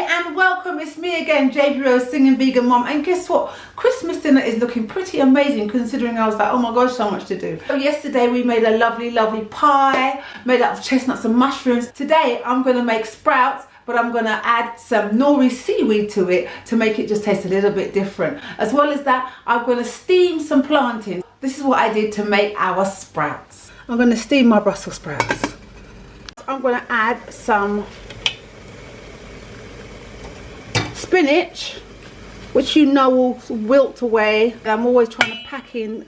and welcome. It's me again, Jbrose, singing vegan mom. And guess what? Christmas dinner is looking pretty amazing considering I was like, oh my gosh, so much to do. So yesterday we made a lovely pie made out of chestnuts and mushrooms. Today I'm going to make sprouts, but I'm going to add some nori seaweed to it to make it just taste a little bit different. As well as that, I'm going to steam some plantain. This is what I did to make our sprouts. I'm going to steam my Brussels sprouts. I'm going to add some spinach, which you know will wilt away. I'm always trying to pack in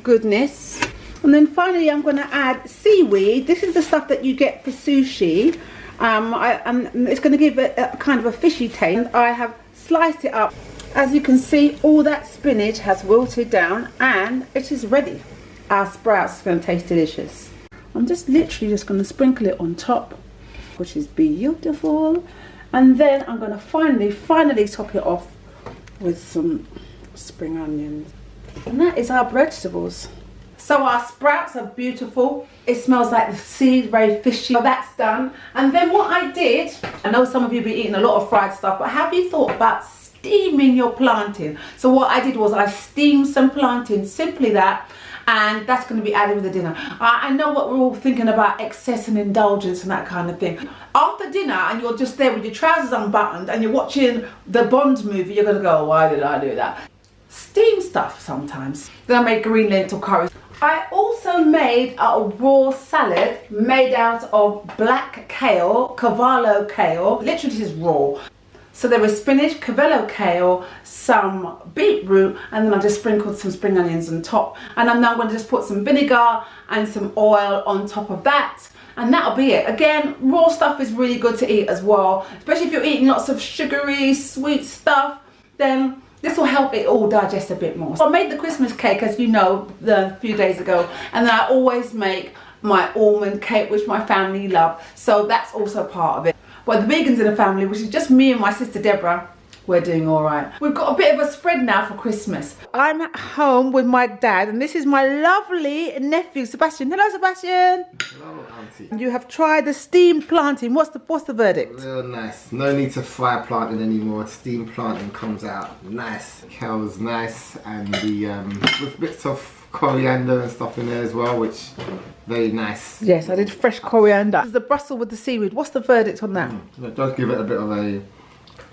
goodness. And then finally I'm going to add seaweed. This is the stuff that you get for sushi. And it's going to give it a kind of a fishy taste. I have sliced it up. As you can see, all that spinach has wilted down and it is ready. Our sprouts are going to taste delicious. I'm just literally just going to sprinkle it on top, which is beautiful. And then I'm going to finally top it off with some spring onions. And that is our vegetables. So our sprouts are beautiful. It smells like the sea, very fishy. So that's done. And then what I did, I know some of you be eating a lot of fried stuff, but have you thought about steaming your plantain? So what I did was I steamed some plantain, simply that. And that's going to be added with the dinner. I know what we're all thinking about, excess and indulgence and that kind of thing. After dinner and you're just there with your trousers unbuttoned and you're watching the Bond movie, you're going to go, why did I do that? Steam stuff sometimes. Then I made green lentil curry. I also made a raw salad made out of black kale, cavallo kale. Literally this is raw. So there was spinach, cavallo kale, some beetroot, and then I just sprinkled some spring onions on top. And I'm now going to just put some vinegar and some oil on top of that. And that'll be it. Again, raw stuff is really good to eat as well. Especially if you're eating lots of sugary, sweet stuff, then this will help it all digest a bit more. So I made the Christmas cake, as you know, a few days ago. And then I always make my almond cake, which my family love. So that's also part of it. But the vegans in the family, which is just me and my sister Deborah, we're doing all right. We've got a bit of a spread now for Christmas. I'm at home with my dad, and this is my lovely nephew, Sebastian. Hello, Sebastian. Hello, Auntie. You have tried the steamed plantain. What's the verdict? Real nice. No need to fry plantain anymore. Steamed plantain comes out nice. Kale's nice, and the with bits of coriander and stuff in there as well, which very nice. Yes, I did fresh coriander. This is the Brussels with the seaweed. What's the verdict on that? It does give it a bit of a,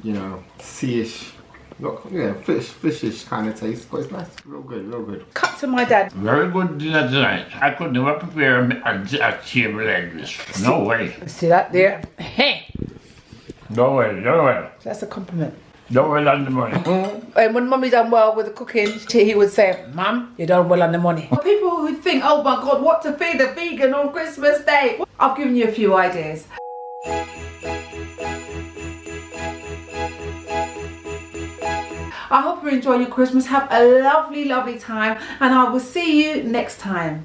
you know, sea-ish, yeah, fishish kind of taste, but it's nice. Real good, real good. Cut to my dad. Very good dinner tonight. I could never prepare a table like this. No way. See that there? Hey. No way, no way. That's a compliment. Don't well on the money. And when Mummy done well with the cooking, he would say, Mum, you done well on the money. People who think, oh my God, what to feed a vegan on Christmas Day? I've given you a few ideas. I hope you enjoy your Christmas. Have a lovely time, and I will see you next time.